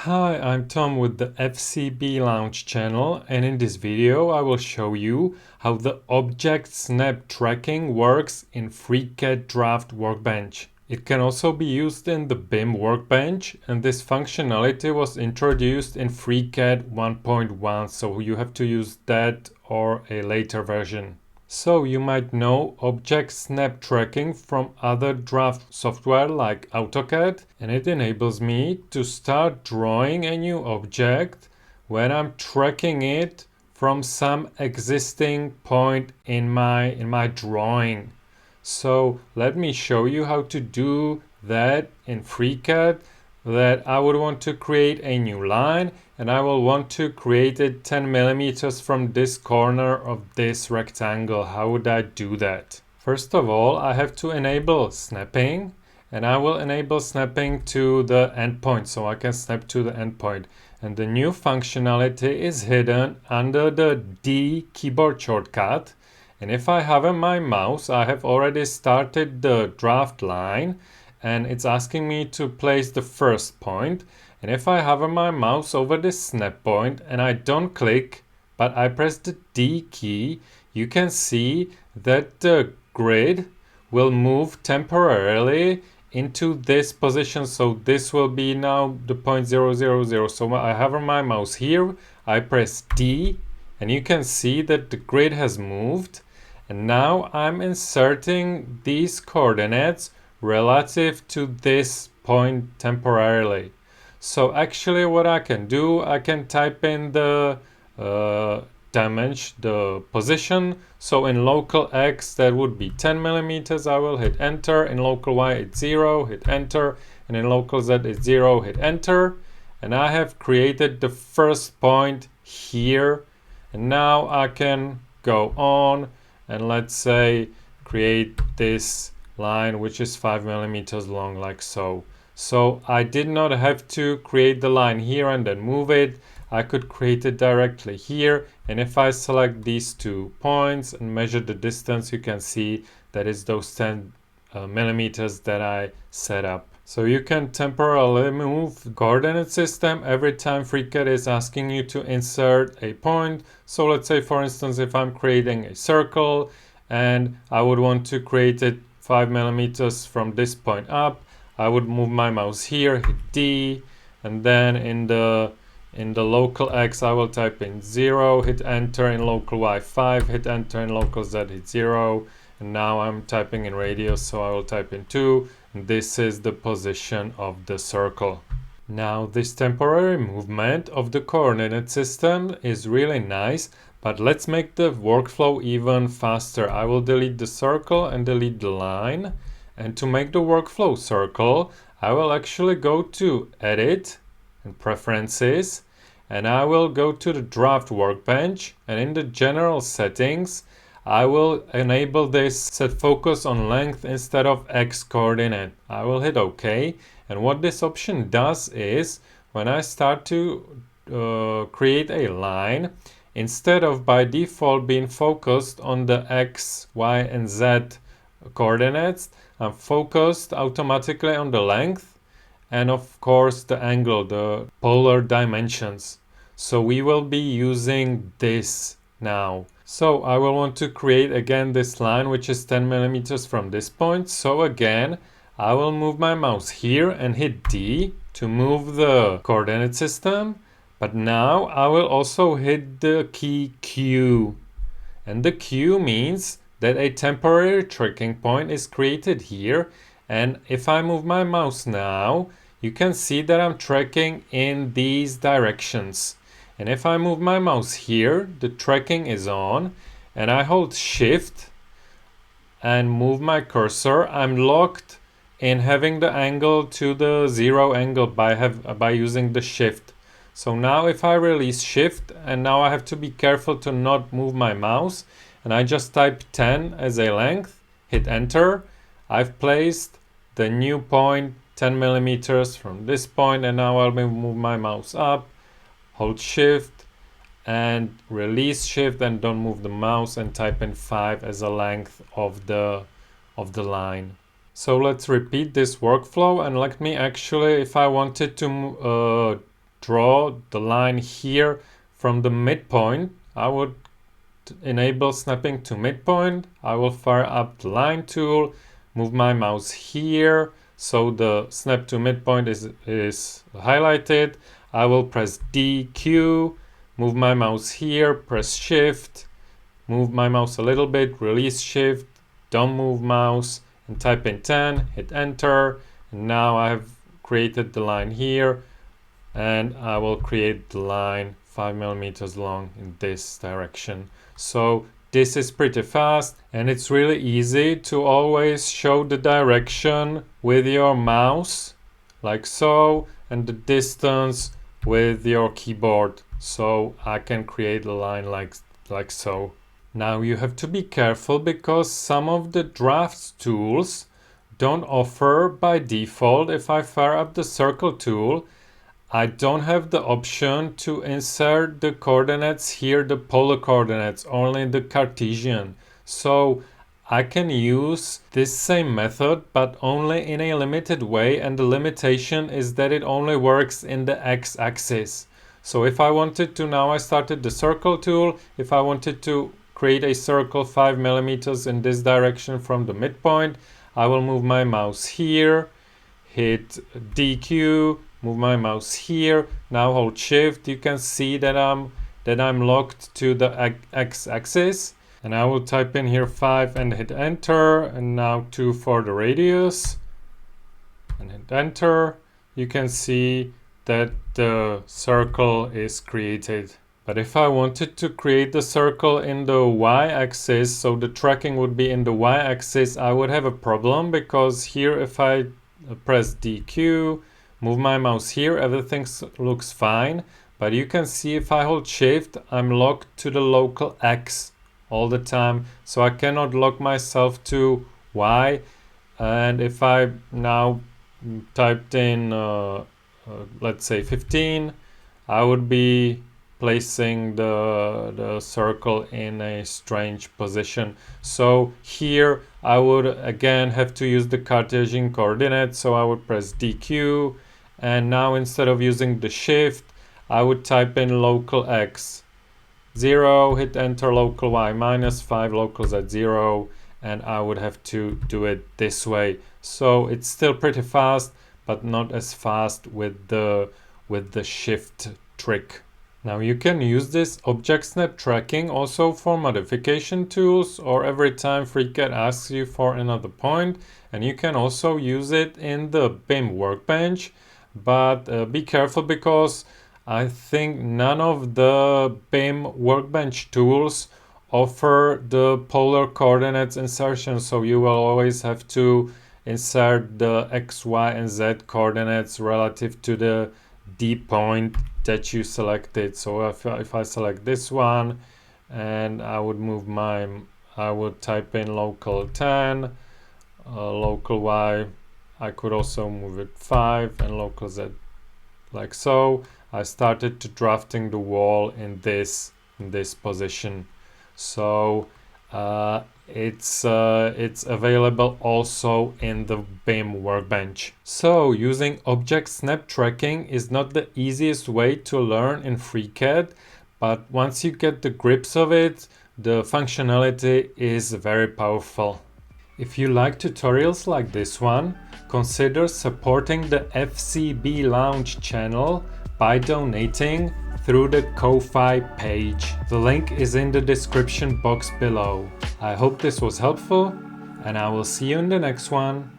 Hi, I'm Tom with the FCB Launch channel, and in this video I will show you how the object snap tracking works in FreeCAD Draft Workbench. It can also be used in the BIM Workbench, and this functionality was introduced in FreeCAD 1.1, so you have to use that or a later version. So you might know object snap tracking from other draft software like AutoCAD, and it enables me to start drawing a new object when I'm tracking it from some existing point in my drawing. So let me show you how to do that in FreeCAD. That I would want to create a new line, and I will want to create it 10 millimeters from this corner of this rectangle. How would I do that? First of all, I have to enable snapping, and I will enable snapping to the endpoint so I can snap to the endpoint. And the new functionality is hidden under the D keyboard shortcut. And if I hover my mouse, I have already started the draft line, and it's asking me to place the first point. And if I hover my mouse over this snap point and I don't click, but I press the D key, you can see that the grid will move temporarily into this position. So this will be now the point 000. So I hover my mouse here, I press D, and you can see that the grid has moved. And now I'm inserting these coordinates relative to this point temporarily. So actually what I can do, I can type in the dimension, the position. So in local X that would be 10 millimeters. I will hit enter. In local Y it's 0, hit enter. And in local Z it's 0, hit enter. And I have created the first point here. And now I can go on and let's say create this line which is 5 millimeters long, like so. So I did not have to create the line here and then move it. I could create it directly here, and if I select these 2 points and measure the distance, you can see that it's those 10 millimeters that I set up. So you can temporarily move the coordinate system every time FreeCAD is asking you to insert a point. So let's say, for instance, if I'm creating a circle and I would want to create it 5 millimeters from this point up, I would move my mouse here, hit D, and then in the local X I will type in 0, hit enter. In local Y 5, hit enter. In local Z hit 0, and now I'm typing in radius, so I will type in 2, and this is the position of the circle. Now this temporary movement of the coordinate system is really nice, but let's make the workflow even faster. I will delete the circle and delete the line. And to make the workflow circle, I will actually go to Edit and Preferences, and I will go to the Draft Workbench, and in the General Settings, I will enable this set focus on length instead of X coordinate. I will hit OK, and what this option does is when I start to create a line, instead of by default being focused on the X, Y, and Z coordinates, I'm focused automatically on the length and of course the angle, the polar dimensions. So we will be using this now. So I will want to create again this line which is 10 millimeters from this point. So again, I will move my mouse here and hit D to move the coordinate system. But now I will also hit the key Q. And the Q means that a temporary tracking point is created here. And if I move my mouse now, you can see that I'm tracking in these directions. And if I move my mouse here, the tracking is on, and I hold Shift and move my cursor, I'm locked in having the angle to the 0 angle by using the Shift. So now if I release Shift, and now I have to be careful to not move my mouse, and I just type 10 as a length, hit enter, I've placed the new point 10 millimeters from this point, and now I'll move my mouse up, hold Shift and release Shift, and don't move the mouse, and type in 5 as a length of the line. So let's repeat this workflow, and let me actually, if I wanted to draw the line here from the midpoint, I would enable snapping to midpoint. I will fire up the line tool, move my mouse here so the snap to midpoint is highlighted. I will press DQ, move my mouse here, press shift, move my mouse a little bit, release shift, don't move mouse, and type in 10, hit enter. And now I have created the line here, and I will create the line 5 millimeters long in this direction. So this is pretty fast, and it's really easy to always show the direction with your mouse like so, and the distance with your keyboard, so I can create a line like so. Now you have to be careful because some of the draft tools don't offer by default. If I fire up the circle tool, I don't have the option to insert the coordinates here, the polar coordinates, only the Cartesian. So I can use this same method, but only in a limited way, and the limitation is that it only works in the x-axis. So if I wanted to, now I started the circle tool, if I wanted to create a circle 5 millimeters in this direction from the midpoint, I will move my mouse here, hit DQ, move my mouse here, now hold shift. You can see that I'm locked to the x-axis, and I will type in here 5 and hit enter, and now 2 for the radius and hit enter. You can see that the circle is created. But if I wanted to create the circle in the y-axis, so the tracking would be in the y-axis, I would have a problem, because here if I press DQ, move my mouse here, everything looks fine. But you can see if I hold shift, I'm locked to the local X all the time. So I cannot lock myself to Y. And if I now typed in, let's say 15, I would be placing the circle in a strange position. So here I would again have to use the Cartesian coordinates. So I would press DQ, and now instead of using the shift, I would type in local X 0, hit enter, local Y -5, local Z 0, and I would have to do it this way. So it's still pretty fast, but not as fast with the shift trick. Now you can use this object snap tracking also for modification tools, or every time FreeCAD asks you for another point, and you can also use it in the BIM Workbench. But be careful, because I think none of the BIM Workbench tools offer the polar coordinates insertion, so you will always have to insert the X, Y, and Z coordinates relative to the D point that you selected. So if I select this one, and I would type in local 10, local Y, I could also move it 5, and local Z like so. I started to drafting the wall in this position. So it's available also in the BIM Workbench. So using object snap tracking is not the easiest way to learn in FreeCAD, but once you get the grips of it, the functionality is very powerful. If you like tutorials like this one, consider supporting the FCB Lounge channel by donating through the Ko-Fi page. The link is in the description box below. I hope this was helpful, and I will see you in the next one.